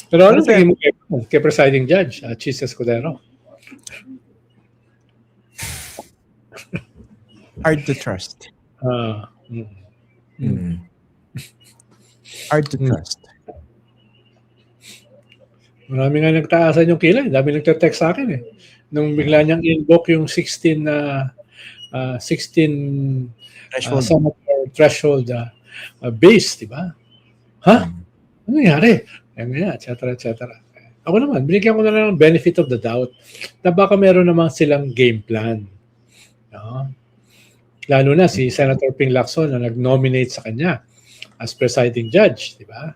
Pero ano tingin mo kay presiding judge, Chis Escudero? Hard to trust. Hard to trust. Marami nga nagtaasan yung kilay. Dami nagte-text sa akin eh. Nung bigla niyang invoke yung 16 threshold base, di ba? Ha? Ano nangyari? Et cetera. Ako naman, binigyan ko na lang ng benefit of the doubt na baka meron naman silang game plan. No? Lalo na si Senator Ping Lacson na nag-nominate sa kanya as presiding judge, di ba?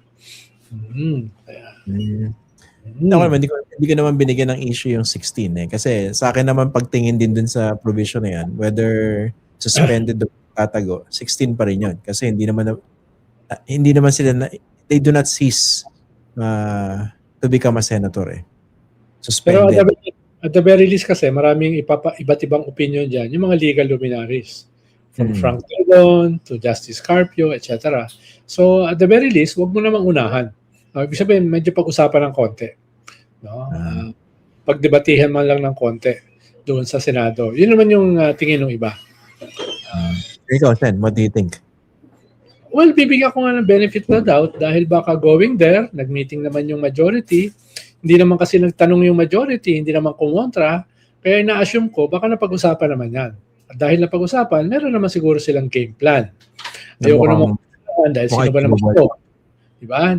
Hindi ko naman binigyan ng issue yung 16 eh. Kasi sa akin naman pagtingin din dun sa provision na yan, whether suspended o tatago, 16 pa rin yun. Kasi hindi naman sila they do not cease to become a senator eh. Suspended. Pero at the very least kasi maraming iba't ibang opinion dyan. Yung mga legal luminaries. From Frank Dillon to Justice Carpio, etc. So at the very least, wag mo namang unahan. Ibig sabihin, medyo pag-usapan ng konti. No? Pagdebatihan man lang ng konti doon sa Senado. Yun naman yung tingin ng iba. Ikaw, Sen, what do you think? Well, bibigyan ko nga ng benefit of the doubt dahil baka going there, nag-meeting naman yung majority, hindi naman kasi nagtanong yung majority, hindi naman kumontra, kaya ina-assume ko, baka napag-usapan naman yan. At dahil napag-usapan, meron naman siguro silang game plan. Ayoko naman dahil sino ba naman ito? Diba?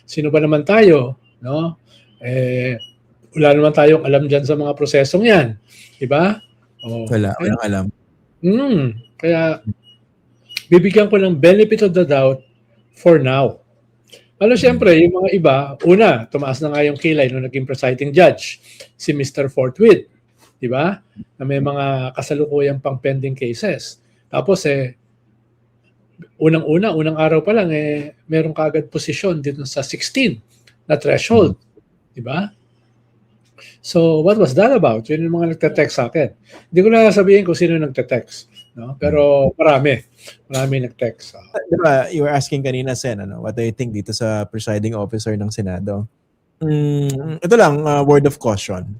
Sino ba naman tayo? No? Wala naman tayong alam dyan sa mga prosesong yan. Diba? Walang alam. Kaya, bibigyan ko ng benefit of the doubt for now. Siyempre, yung mga iba, una, tumaas na nga yung kilay nung naging presiding judge, si Mr. Forthwith. Diba? Na may mga kasalukuyang pang pending cases. Tapos unang araw pa lang meron kaagad posisyon dito sa 16 na threshold. Diba? So, what was that about? Yun yung mga nagte-text sa akin. Hindi ko na sabihin kung sino nagte-text. No? Pero marami nag-text. Diba, you were asking kanina, Sen, what do you think dito sa presiding officer ng Senado? Ito lang, word of caution.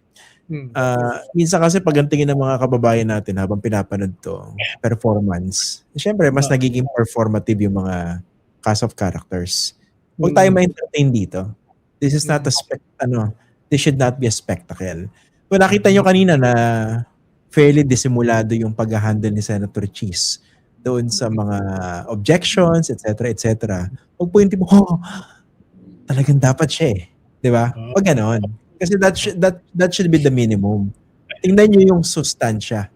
Minsan kasi paggantingin ng mga kababayan natin habang pinapanood to, performance, siyempre mas nagiging performative yung mga cast of characters. Huwag tayo ma-entertain dito. This is not this should not be a spectacle. Kung nakita nyo kanina na fairly disimulado yung pag-handle ni Senator Chis doon sa mga objections, etc. Huwag po yung tipo, talagang dapat siya eh. Diba? Huwag ganon. Kasi that should be the minimum. Tingnan niyo yung sustansya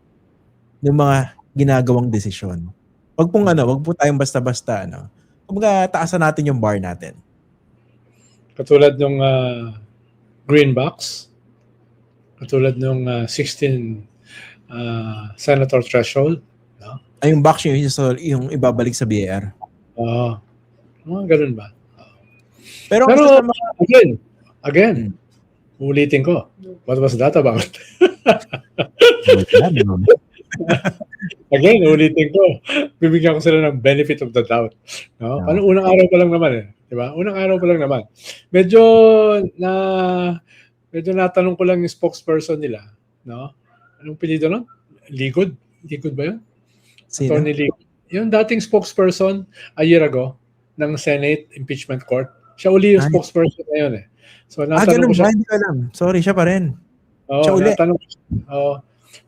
ng mga ginagawang desisyon. Wag po tayong basta-basta Kumbaga taasan natin yung bar natin. Katulad nung green box, katulad nung 16 senator threshold. No? Ay, yung box yung ibabalik sa BAR. Mga ganun ba? Pero again, ulitin ko. What was that about? Again, ulitin ko. Bibigyan ko sila ng benefit of the doubt. No? Parang unang araw pa lang naman eh. Diba? Unang araw pa lang naman. Medyo natanong ko lang yung spokesperson nila. No? Anong pilido nun? Ligod? Ligod ba yun? Sino? Attorney Ligod. Yung dating spokesperson a year ago ng Senate Impeachment Court. Siya uli yung spokesperson na yun eh. So, natanong ko siya. Hindi ko alam. Sorry, siya pa rin. Siya uli.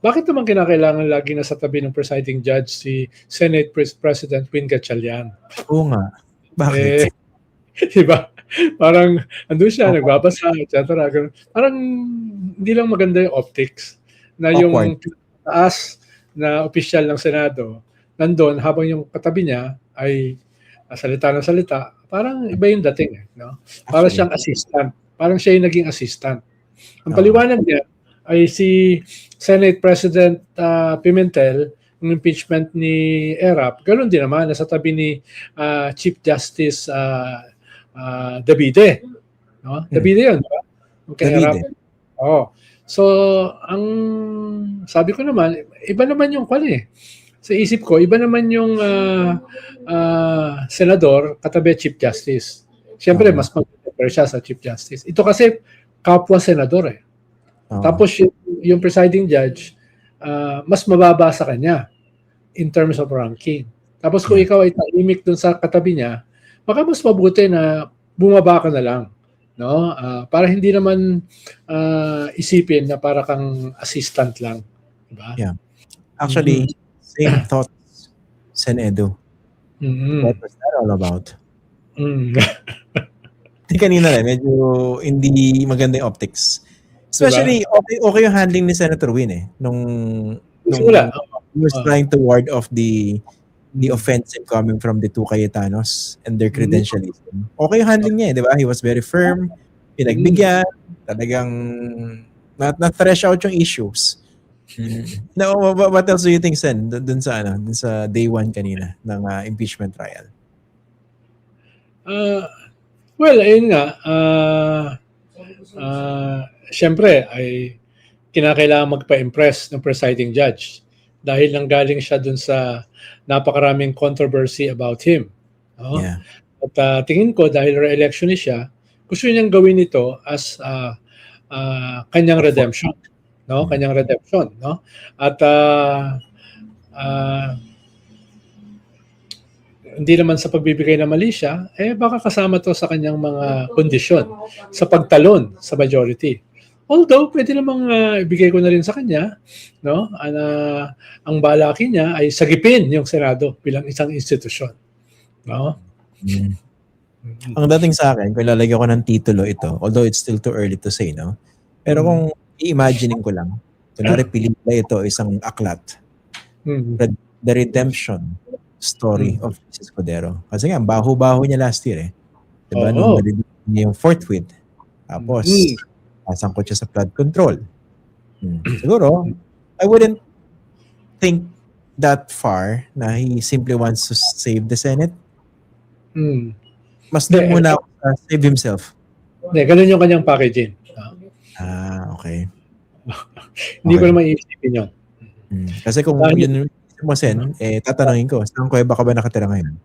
Bakit naman kinakailangan lagi na sa tabi ng presiding judge si Senate President Win Gatchalian? Oo nga. Bakit? Diba? Parang andun siya, nagbabasa, etc. Parang hindi lang maganda yung optics na yung taas na opisyal ng Senado nandun habang yung katabi niya ay salita ng salita. Parang iba yung dating. No? Parang siyang assistant. Parang siya yung naging assistant. Ang paliwanag niya ay si Senate President Pimentel, yung impeachment ni ERAP, ganoon din naman, nasa tabi ni Chief Justice Davide. No? Davide yun, di ba? Okay, ERAP. So, ang sabi ko naman, iba naman yung sa isip ko, iba naman yung senador katabi Chief Justice. Siyempre, mas maganda compare siya sa Chief Justice. Ito kasi kapwa senador eh. Tapos yung presiding judge, mas mababa sa kanya in terms of ranking. Tapos kung ikaw ay tahimik dun sa katabi niya, baka mas mabuti na bumaba ka na lang. No? Para hindi naman isipin na para kang assistant lang. Diba? Yeah. Actually, same thoughts, Senedo. What was that all about? Kanina rin, medyo hindi maganda yung optics. Especially, okay yung handling ni Senator Win eh. Nung he was trying to ward off the offensive coming from the two Cayetanos and their credentialism. Okay yung handling niya eh, di ba? He was very firm, pinagbigyan, talagang na-thresh out yung issues. Now, what else do you think, Sen, dun sa day 1 kanina ng impeachment trial? Well, ayun nga, syempre ay kinakailangan magpa-impress ng presiding judge dahil nanggaling siya dun sa napakaraming controversy about him. No? Yeah. At tingin ko dahil re-election siya, gusto niyang gawin ito as kanyang redemption. No? Kanyang redemption. No? At hindi naman sa pagbibigay ng mali siya, baka kasama to sa kanyang mga kondisyon sa pagtalon sa majority. Although, pwede namang ibigay ko na rin sa kanya, no? Ang balaki niya ay sagipin yung Senado bilang isang institusyon. No? Ang dating sa akin, kung lalagyan ko ng titulo ito, although it's still too early to say, no? Pero kung i-imagining ko lang, kunwari pelikula ito isang aklat, The Redemption Story of Chis Escudero. Kasi nga, baho-baho niya last year eh. Diba? Nung nalilito niya yung fourth with. Tapos, pasangkot siya sa flood control. Siguro, I wouldn't think that far na he simply wants to save the Senate. Mas doon muna save himself. Ganun yung kanyang packaging. Okay. Hindi ko naman iisipin yun. Kasi kung yun mo, Sen, tatanungin ko, saan kuweba ka ba nakatira ngayon?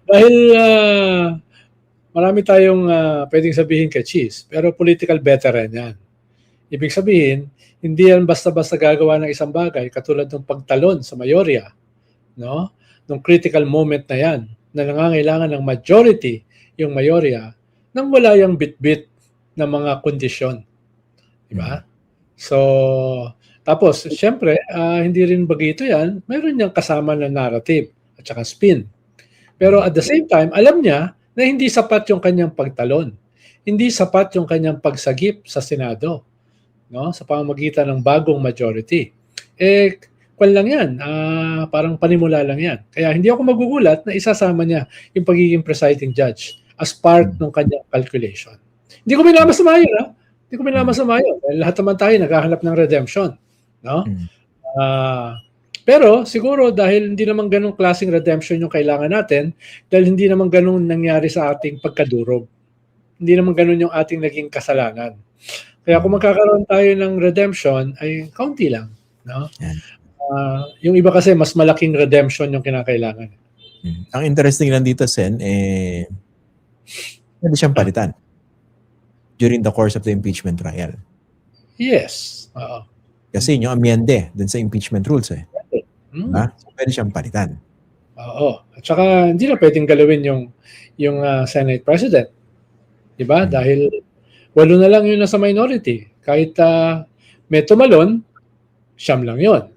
Dahil marami tayong pwedeng sabihin kay Chis, pero political veteran yan. Ibig sabihin, hindi yan basta-basta gagawa ng isang bagay katulad ng pagtalon sa mayorya, no? Nung critical moment na yan, na nangangailangan ng majority yung mayorya, nang wala yung bit-bit na mga kondisyon. Diba? So, tapos, syempre, hindi rin bagito yan, mayroon niyang kasama na narrative at saka spin. Pero at the same time, alam niya na hindi sapat yung kanyang pagtalon. Hindi sapat yung kanyang pagsagip sa Senado, no? Sa pamamagitan ng bagong majority. Kwan lang yan, parang panimula lang yan. Kaya hindi ako magugulat na isasama niya yung pagiging presiding judge as part ng kanyang calculation. Hindi ko minamasama yun, ha? Hindi ko minamasama yun. Lahat naman tayo naghahanap ng redemption. No? Pero siguro dahil hindi naman ganong klaseng redemption yung kailangan natin, dahil hindi naman ganong nangyari sa ating pagkadurog. Hindi naman ganon yung ating naging kasalanan. Kaya kung magkakaroon tayo ng redemption, ay kaunti lang. No? Yung iba kasi mas malaking redemption yung kinakailangan. Ang interesting lang dito, Sen, pwede siyang palitan during the course of the impeachment trial. Yes. Kasi yung amyende dun sa impeachment rules eh. So, pwede siyang palitan. Oo. At saka hindi na pwedeng galawin yung Senate President. Diba? Dahil 8 na lang yun nasa minority. Kahit may tumalon, 9 lang yun.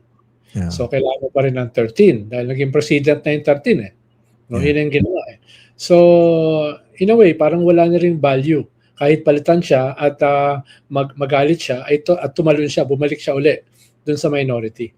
Yeah. So kailangan mo pa rin ng 13 dahil naging president na yung 13 eh. No, yun yung ginawa eh. So, in a way, parang wala na rin value. Kahit palitan siya at magalit siya at tumalon siya, bumalik siya uli dun sa minority.